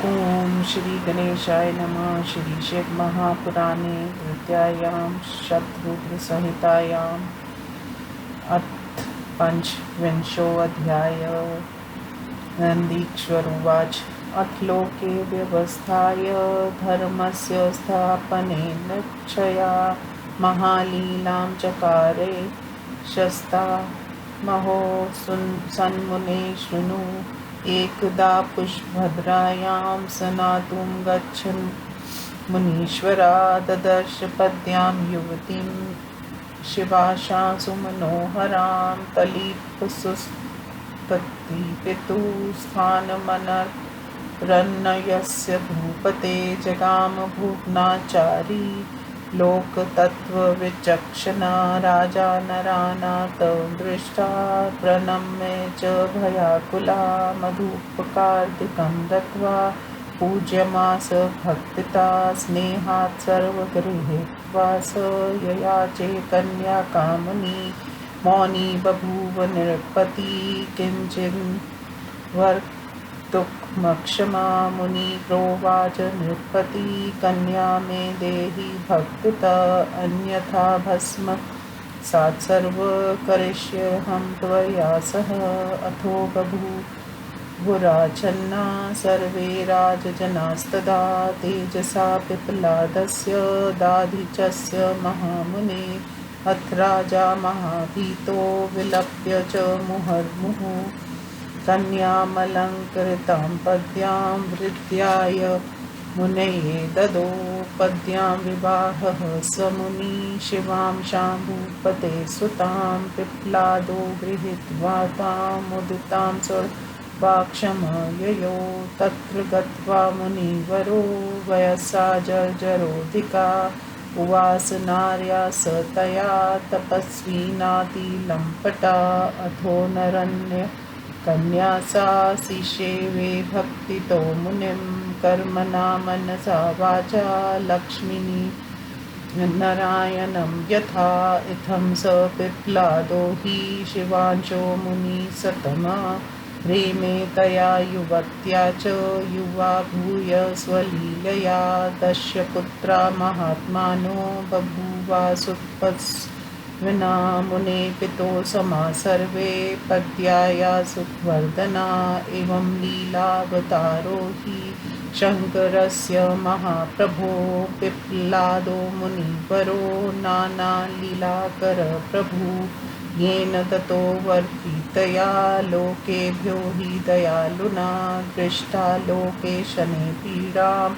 ओम श्री गणेशाय नमः। श्री शिव महापुराणे तृतीयायां शतरुद्र संहितायाम् अथ पंचविंशोऽध्याय। नन्दीश्वर उवाच। अथ लोके व्यवस्थाय धर्मस्य स्थापने निश्चया महालीलां चकारे शस्ता महो सन्मुने शृणु। एकदा पुष्पभद्रायां स्नातुं गच्छन् मुनीश्वरा ददर्श पद्यां युवतीं शिवाशां सुमनोहरां तलीपसुस्तत्पितुस्थानमनरन्नयस्य भूपते जगाम भुवनाचारी लोकतत्त्वविचक्षणा राजा नरानाथ दृष्टा प्रणम्य च भयाकुला मधुपकार्दिकं दत्त्वा पूज्यमास भक्तिता स्नेहात् सर्वगृहीत्वा स ययाचे कन्या कामनी मौनी बभूव नृपति किञ्चिन्वर्तुमक्षमा मुनि प्रोवाच नृपति कन्या मे देहि भक्तिता अन्यथा भस्म सात् सर्व करिष्येऽहं त्वया सह। अथो बभूवुराच्छन्ना सर्वे राजजनास्तदा तेजसा पिप्लादस्य दाधिचस्य महामुने। अथ राजा महाभीतो विलप्य च मुहुर्मुहुः कन्यामलङ्कृतां पद्यां वृद्ध्याय मुनये ददो। पद्यां विवाहः स मुनि शिवां शाम्भूपते सुतां पिप्लादो गृहीत्वा तां मुदितां वाक्षमययो। तत्र गत्वा मुनिवरो वयसा जर्जरोऽधिका उवास नार्या स तया तपस्विनातिलम्पटा। अथो नरन्य कन्या सा शिशेवे भक्तितो मुनिं कर्मणा मनसा वाचा लक्ष्मीनि नारायणं यथा। इत्थं स पिप्लादो हि शिवांशो मुनिसत्तमा प्रेमे तया युवत्या च युवा भूय स्वलीलया। दशपुत्रा महात्मानो बभूवासुतपस्विना मुने पितो समा सर्वे पद्याया सुखवर्धना। एवं लीलावतारो हि शङ्करस्य महाप्रभो पिप्लादो मुनिवरो नानालीलाकर प्रभु। येन ततो वर्तितया लोकेभ्यो हि दयालुना दृष्टा लोके शने पीडां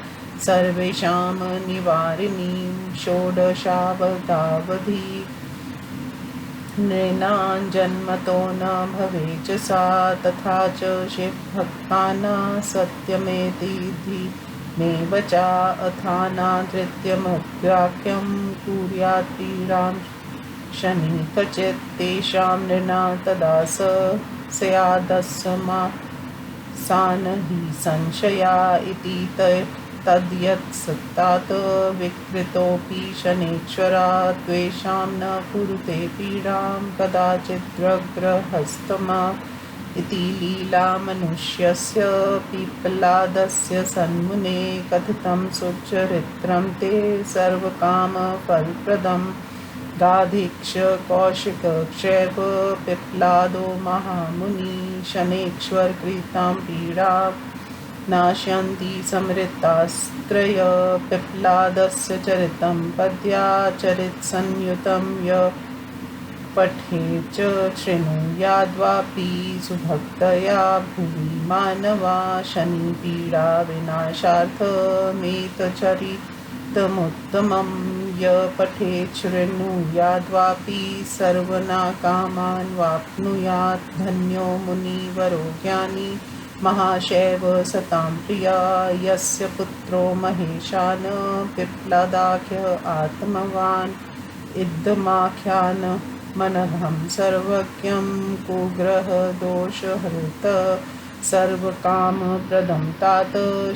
सर्वेषां निवारिणीं। षोडशावतावधि नृणां जन्मतो न भवेच्च सा तथा च शिवभक्तानां सत्यमेति मे वचा। अथानाधृत्यमव्याख्यं कुर्यात् पीडां शनि क्वचित् तेषां नृणां तदा स्यादस्मासान् हि संशया इति तद्यत्सत्तात् विकृतोऽपि शनैश्वरा त्वेषां न कुरुते पीडां कदाचिद्व्यग्रहस्तमा। इति लीला मनुष्यस्य पिप्लादस्य सन्मुने कथितं सुचरित्रं ते सर्वकामफलप्रदम्। गाधिक्ष कौशिकक्षैव पिप्लादो महामुनि शनैश्वर कृतां पीडां नाशयन्ति समृतास्त्रय। पिप्लादस्य चरितं पद्याचरितसंयुतं य पठेत् च शृणुयाद्वापि सुभक्तया भुवि मानवा। शनिपीडा विनाशार्थमेतच्चरितमुत्तमं य पठेत् शृणुयाद्वापि सर्वकामान् वाप्नुयात्। धन्यो मुनिवरो ज्ञानी महाशैव सतां प्रिया यस्य पुत्रो महेशान् पिप्लादाख्य आत्मवान्। इदमाख्यान मनहं सर्वज्ञं कुग्रह दोषहृत सर्वकामप्रदं तात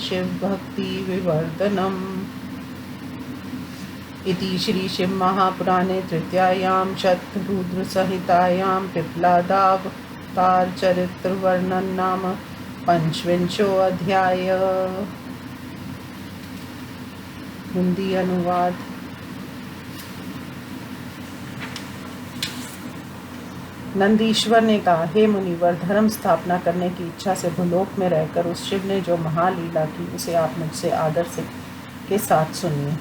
शिवभक्तिविवर्धनम्। इति श्री शिव महापुराणे तृतीयायां शतरुद्रसंहितायां पिप्लादावतारचरित्रवर्णनं नाम पंचविंशोऽध्याय। हिंदी अनुवाद। नंदीश्वर ने कहा, हे मुनिवर, धर्म स्थापना करने की इच्छा से भूलोक में रहकर उस शिव ने जो महालीला की उसे आप मुझसे आदर से के साथ सुनिए।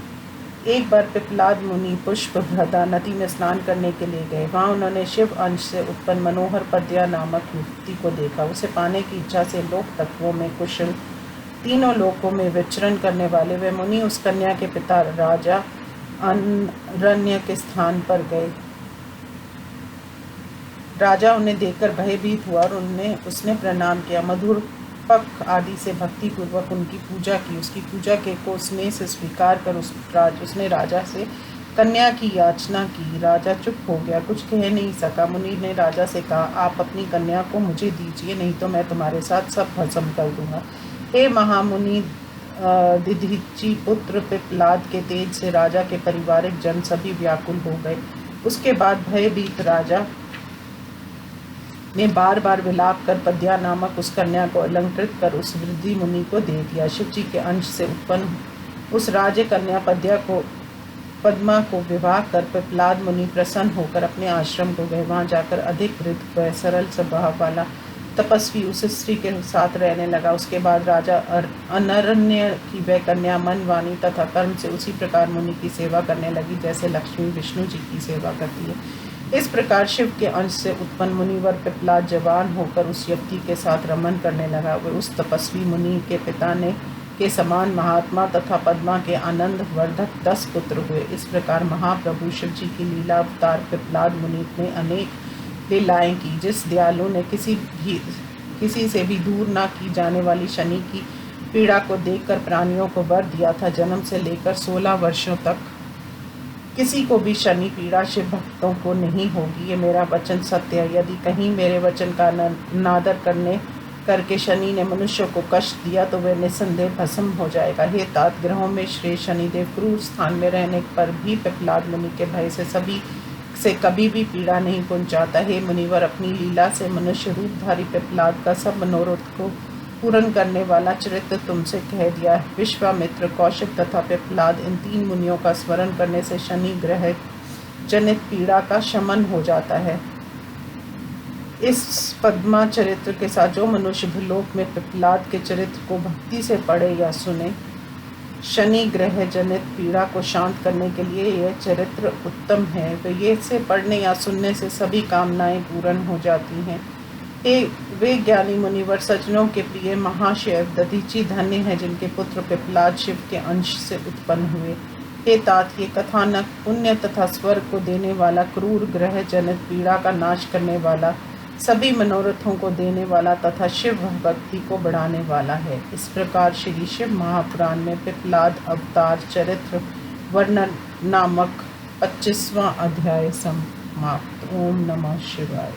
एक बार पिपलाद मुनि पुष्पभ्रदा नदी में स्नान करने के लिए गए। वहाँ उन्होंने शिव अंश से उत्पन्न मनोहर पद्या नामक युवती को देखा। उसे पाने की इच्छा से लोक तत्वों में कुशल, तीनों लोकों में विचरण करने वाले वे मुनि उस कन्या के पिता राजा अरण्य के स्थान पर गए। राजा उन्हें देखकर भयभीत हुआ और उसने प्रणाम किया। मधुर पक आदि से भक्ति पूर्वक उनकी पूजा की। उसकी पूजा को स्नेह से स्वीकार कर उसने राजा से कन्या की याचना की। राजा चुप हो गया, कुछ कह नहीं सका। मुनि ने राजा से कहा, आप अपनी कन्या को मुझे दीजिए, नहीं तो मैं तुम्हारे साथ सब भस्म कर दूंगा। हे महामुनि, दिधिची पुत्र पिपलाद के तेज से राजा के पारिवारिक जन सभी व्याकुल हो गए। उसके बाद भयभीत राजा ने बार बार विलाप कर पद्या नामक उस कन्या को अलंकृत कर उस वृद्धि मुनि को दे दिया। शिव जी के अंश से उत्पन्न उस राज कन्या पद्मा को विवाह कर पिपलाद मुनि प्रसन्न होकर अपने आश्रम को गए। वहाँ जाकर अधिक वृद्ध व सरल स्वभाव वाला तपस्वी उस स्त्री के साथ रहने लगा। उसके बाद राजा अनरण्य की वह कन्या मन, वाणी तथा कर्म से उसी प्रकार मुनि की सेवा करने लगी जैसे लक्ष्मी विष्णु जी की सेवा करती है। इस प्रकार शिव के अंश से उत्पन्न मुनिवर पिपलाद जवान होकर उस युवती के साथ रमन करने लगा। वे उस तपस्वी मुनि के पिता के समान महात्मा तथा पद्मा के आनंद वर्धक 10 पुत्र हुए। इस प्रकार महाप्रभु शिव जी की लीला अवतार पिपलाद मुनि ने अनेक लीलाएं की। जिस दयालु ने किसी से भी दूर न की जाने वाली शनि की पीड़ा को देखकर प्राणियों को वर दिया था, जन्म से लेकर 16 वर्षों तक किसी को भी शनि पीड़ा शिव भक्तों को नहीं होगी। ये मेरा वचन सत्य है। यदि कहीं मेरे वचन का नादर करके शनि ने मनुष्य को कष्ट दिया तो वह निसंदेह भस्म हो जाएगा। हे तात, ग्रहों में श्री शनिदेव क्रूर स्थान में रहने पर भी पिपलाद मुनि के भय से कभी भी पीड़ा नहीं पहुंचाता। हे मुनिवर, अपनी लीला से मनुष्य रूपधारी पिपलाद का सब मनोरथ को पूर्ण करने वाला चरित्र तुमसे कह दिया है। विश्वामित्र, कौशिक तथा पिपलाद, इन 3 मुनियों का स्मरण करने से शनि ग्रह जनित पीड़ा का शमन हो जाता है। इस पद्मा चरित्र के साथ जो मनुष्य भूलोक में पिपलाद के चरित्र को भक्ति से पढ़े या सुने, शनि ग्रह जनित पीड़ा को शांत करने के लिए यह चरित्र उत्तम है। तो ये से पढ़ने या सुनने से सभी कामनाएं पूर्ण हो जाती हैं। वे ज्ञानी मुनिवर, सज्जनों के प्रिय महाशय दधीची धन्य है जिनके पुत्र पिपलाद शिव के अंश से उत्पन्न हुए। हे तात, ये कथानक पुण्य तथा स्वर्ग को देने वाला, क्रूर ग्रह जनित पीड़ा का नाश करने वाला, सभी मनोरथों को देने वाला तथा शिव भक्ति को बढ़ाने वाला है। इस प्रकार श्री शिव महापुराण में पिपलाद अवतार चरित्र वर्णन नामक 25वां अध्याय समाप्त। ओम नमः शिवाय।